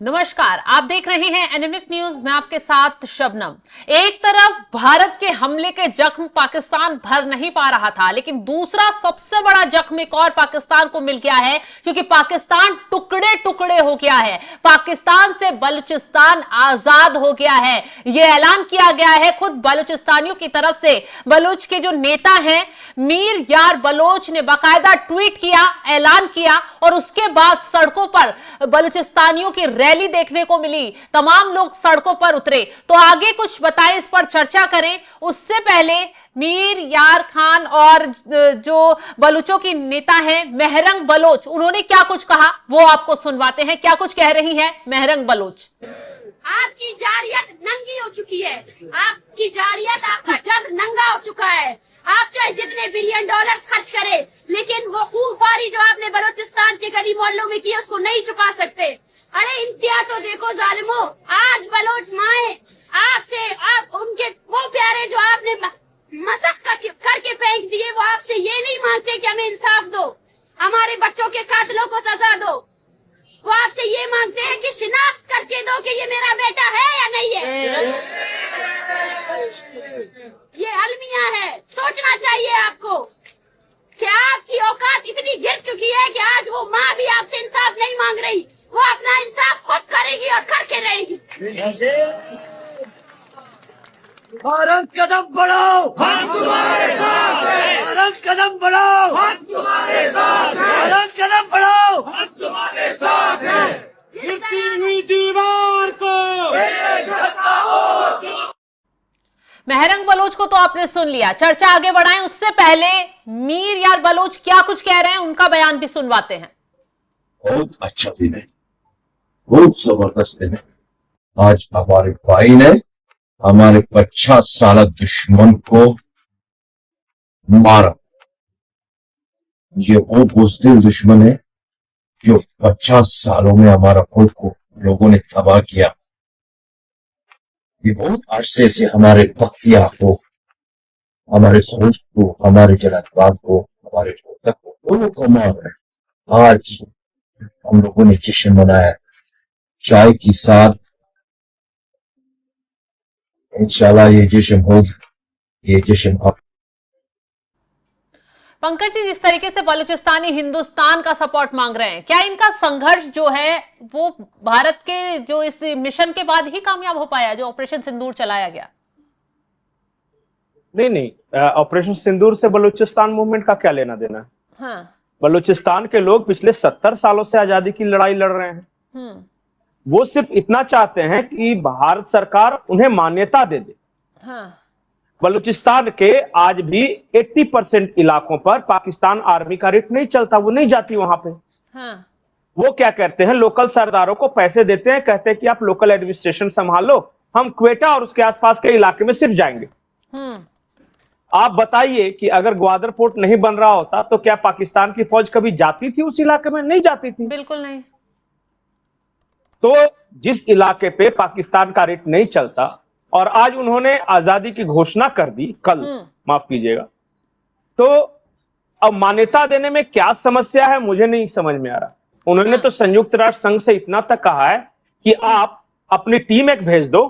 नमस्कार, आप देख रहे हैं एनएमएफ न्यूज। मैं आपके साथ शबनम। एक तरफ भारत के हमले के जख्म पाकिस्तान भर नहीं पा रहा था, लेकिन दूसरा सबसे बड़ा जख्म एक और पाकिस्तान को मिल गया है, क्योंकि पाकिस्तान टुकड़े टुकड़े हो गया है। पाकिस्तान से बलूचिस्तान आजाद हो गया है। यह ऐलान किया गया है खुद बलूचिस्तानियों की तरफ से। बलूच के जो नेता हैं मीर यार बलोच ने बाकायदा ट्वीट किया, ऐलान किया, और उसके बाद सड़कों पर बलूचिस्तानियों की रैली देखने को मिली। तमाम लोग सड़कों पर उतरे। तो आगे कुछ बताएं, इस पर चर्चा करें। उससे पहले मीर यार खान और जो बलूचों की नेता हैं महरंग बलोच, उन्होंने क्या कुछ कहा वो आपको सुनवाते हैं। क्या कुछ कह रही हैं महरंग बलोच। आपकी जारियत नंगी हो चुकी है, आपकी जारियत, आपका जब नंगा हो चुका है। आप चाहे जितने बिलियन डॉलर्स खर्च करें, लेकिन वो खूनख्वारी जो आपने बलूचिस्तान के गली मोहल्लों में की उसको नहीं छुपा सकते। अरे इंतहा तो देखो जालिमो, आज बलोच माए आपसे, आप उनके वो प्यारे जो आपने मसख करके फेंक दिए, वो आपसे ये नहीं मांगते कि हमें इंसाफ दो, हमारे बच्चों के कातिलों को सजा दो। वो आपसे ये मांगते हैं कि शिनाख्त करके दो कि ये मेरा बेटा है या नहीं है। ये अलमिया है। सोचना चाहिए आपको कि आपकी औकात इतनी गिर चुकी है कि आज वो माँ भी आपसे इंसाफ नहीं मांग रही, वो अपना इंसाफ खुद करेगी और करके रहेगी। भारत कदम बढ़ाओ, हम तुम्हारे साथ हैं। भारत कदम बढ़ाओ, हम तुम्हारे साथ हैं। भारत कदम बढ़ाओ, हम तुम्हारे साथ हैं। गिरती हुई दीवार को महरंग बलोच को तो आपने सुन लिया। चर्चा आगे बढ़ाएं उससे पहले मीर यार बलोच क्या कुछ कह रहे हैं, उनका बयान भी सुनवाते हैं। बहुत अच्छा दिन है, बहुत जबरदस्त दिन है। आज हमारे भाई ने हमारे 50 साल दुश्मन को मारा। ये वो बुज़दिल दुश्मन है जो 50 सालों में हमारा मुल्क को लोगों ने तबाह किया। ये बहुत अरसे से हमारे बख्तियार को, हमारे सोच को, हमारे जलालबाग को, हमारे रोहतक को, दोनों को मार रहे। आज हम लोगों ने जश्न मनाया चाय के साथ। इंशाल्लाह ये जश्न होगा, ये जश्न अब। पंकज जी, जिस तरीके से बलूचिस्तानी हिंदुस्तान का सपोर्ट मांग रहे हैं, क्या इनका संघर्ष जो है वो भारत के जो इस मिशन के बाद ही कामयाब हो पाया, जो ऑपरेशन सिंदूर चलाया गया? नहीं, ऑपरेशन सिंदूर से बलूचिस्तान मूवमेंट का क्या लेना देना है? हाँ। बलूचिस्तान के लोग पिछले 70 सालों से आजादी की लड़ाई लड़ रहे हैं। वो सिर्फ इतना चाहते हैं कि भारत सरकार उन्हें मान्यता दे दे। हाँ। बलूचिस्तान के आज भी 80% इलाकों पर पाकिस्तान आर्मी का रिट नहीं चलता, वो नहीं जाती वहां पे। हाँ। वो क्या करते हैं, लोकल सरदारों को पैसे देते हैं, कहते हैं कि आप लोकल एडमिनिस्ट्रेशन संभालो, हम क्वेटा और उसके आसपास के इलाके में सिर्फ जाएंगे। आप बताइए कि अगर ग्वादर पोर्ट नहीं बन रहा होता तो क्या पाकिस्तान की फौज कभी जाती थी उस इलाके में? नहीं जाती थी। बिल्कुल नहीं। तो जिस इलाके पे पाकिस्तान का रेट नहीं चलता और आज उन्होंने आजादी की घोषणा कर दी कल, माफ कीजिएगा, तो अब मान्यता देने में क्या समस्या है मुझे नहीं समझ में आ रहा। उन्होंने तो संयुक्त राष्ट्र संघ से इतना तक कहा है कि आप अपनी टीम एक भेज दो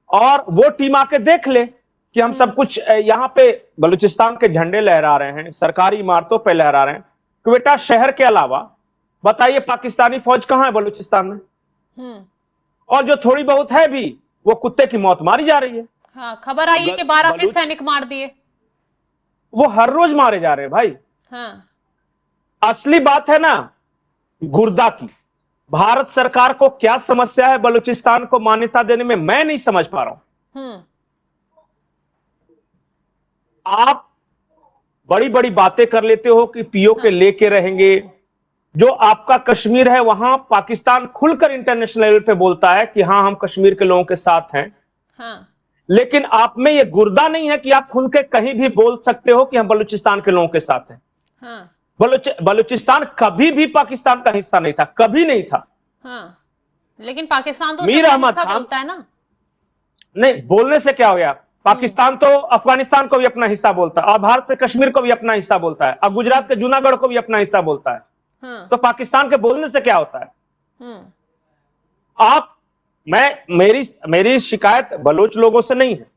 और वो टीम आके देख ले कि हम सब कुछ यहां पे बलूचिस्तान के झंडे लहरा रहे हैं, सरकारी इमारतों पे लहरा रहे हैं। क्वेटा शहर के अलावा बताइए पाकिस्तानी फौज कहां है बलूचिस्तान में? और जो थोड़ी बहुत है भी वो कुत्ते की मौत मारी जा रही है। हाँ, खबर आई है कि 12 फिर सैनिक मार दिए। वो हर रोज मारे जा रहे हैं भाई। हाँ। असली बात है ना गुर्दा की। भारत सरकार को क्या समस्या है बलूचिस्तान को मान्यता देने में, मैं नहीं समझ पा रहा हूं। आप बड़ी बड़ी बातें कर लेते हो कि पीओके लेके रहेंगे। जो आपका कश्मीर है वहां पाकिस्तान खुलकर इंटरनेशनल लेवल पे बोलता है कि हाँ हम कश्मीर के लोगों के साथ हैं। हाँ। लेकिन आप में ये गुर्दा नहीं है कि आप खुल के कहीं भी बोल सकते हो कि हम बलूचिस्तान के लोगों के साथ हैं। हाँ। बलूचिस्तान कभी भी पाकिस्तान का हिस्सा नहीं था, कभी नहीं था। हाँ। लेकिन पाकिस्तान तो मीर अहमद खान बोलता है ना। नहीं, बोलने से क्या हो गया? पाकिस्तान तो अफगानिस्तान को भी अपना हिस्सा बोलता है और भारत के कश्मीर को भी अपना हिस्सा बोलता है और गुजरात के जूनागढ़ को भी अपना हिस्सा बोलता है। तो पाकिस्तान के बोलने से क्या होता है? मेरी शिकायत बलूच लोगों से नहीं है।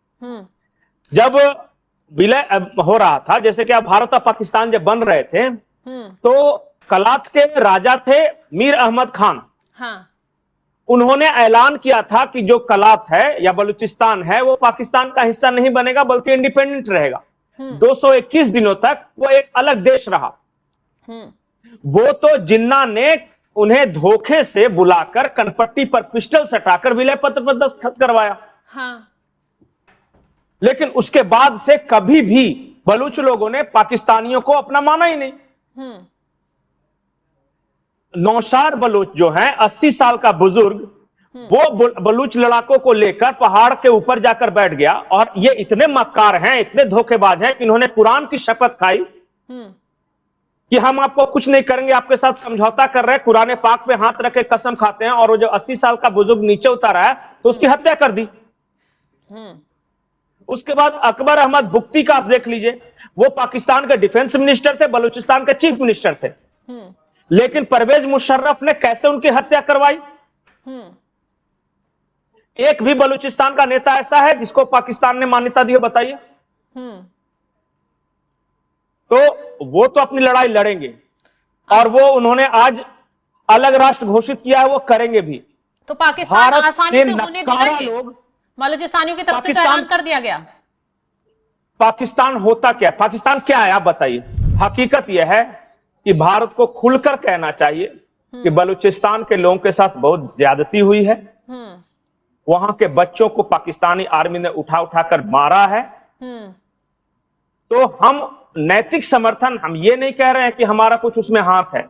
जब विलय हो रहा था, जैसे कि अब भारत और पाकिस्तान जब बन रहे थे, तो कलात के राजा थे मीर अहमद खान। हाँ। उन्होंने ऐलान किया था कि जो कलात है या बलूचिस्तान है वो पाकिस्तान का हिस्सा नहीं बनेगा बल्कि इंडिपेंडेंट रहेगा। 221 दिनों तक वो एक अलग देश रहा। वो तो जिन्ना ने उन्हें धोखे से बुलाकर कनपट्टी पर पिस्टल सटाकर विलय पत्र पर दस्तखत करवाया। हाँ। लेकिन उसके बाद से कभी भी बलूच लोगों ने पाकिस्तानियों को अपना माना ही नहीं। नौशार बलूच जो है 80 साल का बुजुर्ग, वो बलूच लड़ाकों को लेकर पहाड़ के ऊपर जाकर बैठ गया। और ये इतने मक्कार हैं, इतने धोखेबाज हैं कि इन्होंने कुरान की शपथ खाई कि हम आपको कुछ नहीं करेंगे, आपके साथ समझौता कर रहे हैं, कुरान पाक पे हाथ रख के कसम खाते हैं। और वो जो 80 साल का बुजुर्ग नीचे उतारा है तो उसकी हत्या कर दी। उसके बाद अकबर अहमद बुख्ती का आप देख लीजिए, वो पाकिस्तान के डिफेंस मिनिस्टर थे, बलूचिस्तान के चीफ मिनिस्टर थे। लेकिन परवेज मुशर्रफ ने कैसे उनकी हत्या करवाई? एक भी बलूचिस्तान का नेता ऐसा है जिसको पाकिस्तान ने मान्यता दी हो, बताइए। तो वो तो अपनी लड़ाई लड़ेंगे और वो उन्होंने आज अलग राष्ट्र घोषित किया है, वो करेंगे भी। तो पाकिस्तान भारत आसानी के से होने देगा नकारा ये? लोग, बलूचिस्तानियों की तरफ से तो पाकिस्तान- ऐलान कर दिया गया। पाकिस्तान होता क्या? पाकिस्तान क्या है आप बताइए। हकीकत यह है कि भारत को खुलकर कहना चाहिए कि बलूचिस्तान के लोगों के साथ बहुत ज्यादती हुई है। वहां के बच्चों को पाकिस्तानी आर्मी ने उठा उठाकर मारा है। तो हम नैतिक समर्थन, हम ये नहीं कह रहे हैं कि हमारा कुछ उसमें हाथ है,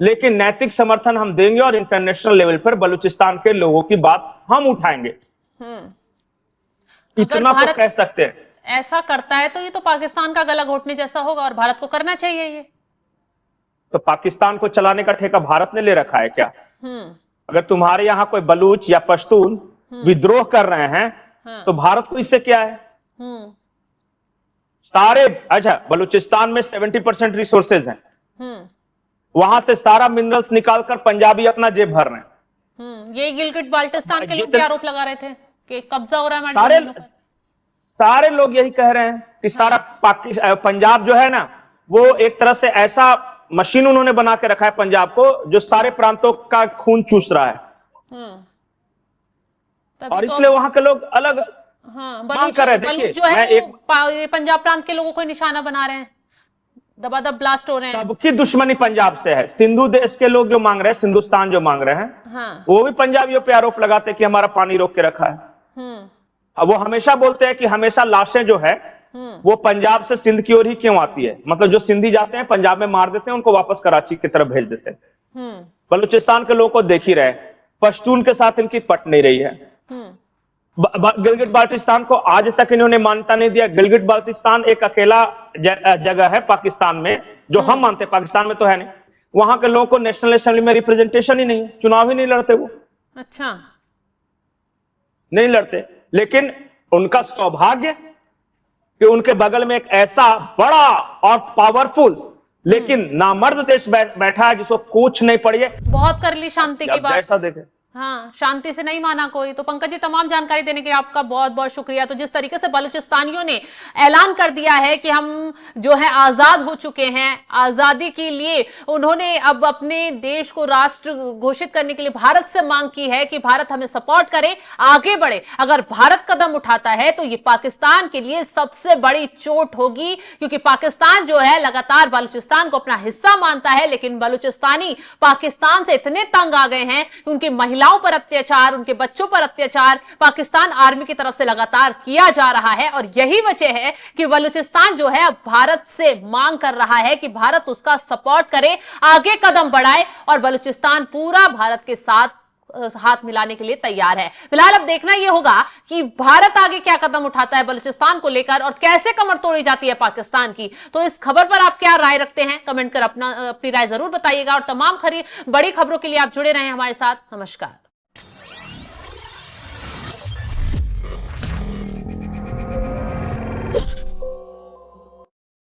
लेकिन नैतिक समर्थन हम देंगे और इंटरनेशनल लेवल पर बलूचिस्तान के लोगों की बात हम उठाएंगे। इतना तो भारत कह सकते हैं। ऐसा करता है तो ये तो पाकिस्तान का गला घोटने जैसा होगा और भारत को करना चाहिए ये। तो पाकिस्तान को चलाने का ठेका भारत ने ले रखा है क्या? अगर तुम्हारे यहां कोई बलूच या पश्तून विद्रोह कर रहे हैं तो भारत को इससे क्या है? सारे, अच्छा, बलूचिस्तान में 70% रिसोर्सेज हैं, वहां से सारा मिनरल्स निकालकर पंजाबी अपना जेब भर रहे हैं। ये गिलगिट बाल्टिस्तान के लोग भी आरोप लगा रहे थे कि कब्जा हो रहा है सारे हमारे जमीनों पर। सारे लोग यही कह रहे हैं कि सारा पंजाब जो है ना, वो एक तरह से ऐसा मशीन उन्होंने बना के रखा है पंजाब को, जो सारे प्रांतों का खून चूस रहा है। और इसलिए वहां के लोग अलग मांग कर रहे हैं। देखिए, जो है वो पंजाब प्रांत के लोगों को निशाना बना रहे हैं, दबादब ब्लास्ट हो रहे हैं। सबकी दुश्मनी पंजाब से है। सिंधु देश के लोग जो मांग रहे हैं, सिंधुस्तान जो मांग रहे हैं, वो भी पंजाबियों पे आरोप लगाते हैं कि हमारा पानी रोक के रखा है। अब वो हमेशा बोलते हैं कि हमेशा लाशें जो है वो पंजाब से सिंध की ओर ही क्यों आती है, मतलब जो सिंधी जाते हैं पंजाब में मार देते हैं, उनको वापस कराची की तरफ भेज देते हैं। बलूचिस्तान के लोगों को देख ही रहे, पश्तून के साथ इनकी पट नहीं रही है। गिलगिट बाल्टिस्तान को आज तक इन्होंने मान्यता नहीं दिया। गिलगिट बाल्टिस्तान एक अकेला जगह है पाकिस्तान में, जो हम मानते हैं, पाकिस्तान में तो है नहीं। वहां के लोगों को नेशनल असेंबली में रिप्रेजेंटेशन ही नहीं है, चुनाव ही नहीं लड़ते वो। अच्छा, नहीं लड़ते। लेकिन उनका सौभाग्य कि उनके बगल में एक ऐसा बड़ा और पावरफुल लेकिन नामर्द देश बैठा है जिसको कुछ नहीं पड़ी है। बहुत कर ली शांति की बात। जैसा देखे, हाँ, शांति से नहीं माना कोई। तो पंकज जी, तमाम जानकारी देने के लिए आपका बहुत बहुत शुक्रिया। तो जिस तरीके से बलूचिस्तानियों ने ऐलान कर दिया है कि हम जो है आजाद हो चुके हैं, आजादी के लिए उन्होंने अब अपने देश को राष्ट्र घोषित करने के लिए भारत से मांग की है कि भारत हमें सपोर्ट करे, आगे बढ़े। अगर भारत कदम उठाता है तो ये पाकिस्तान के लिए सबसे बड़ी चोट होगी, क्योंकि पाकिस्तान जो है लगातार बलूचिस्तान को अपना हिस्सा मानता है, लेकिन बलूचिस्तानी पाकिस्तान से इतने तंग आ गए हैं कि उनकी महिलाओं पर अत्याचार, उनके बच्चों पर अत्याचार पाकिस्तान आर्मी की तरफ से लगातार किया जा रहा है। और यही वजह है कि बलूचिस्तान जो है अब भारत से मांग कर रहा है कि भारत उसका सपोर्ट करे, आगे कदम बढ़ाए, और बलूचिस्तान पूरा भारत के साथ हाथ मिलाने के लिए तैयार है। फिलहाल अब देखना यह होगा कि भारत आगे क्या कदम उठाता है बलूचिस्तान को लेकर और कैसे कमर तोड़ी जाती है पाकिस्तान की। तो इस खबर पर आप क्या राय रखते हैं, कमेंट कर अपनी राय जरूर बताइएगा। और तमाम बड़ी खबरों के लिए आप जुड़े रहें हमारे साथ। नमस्कार।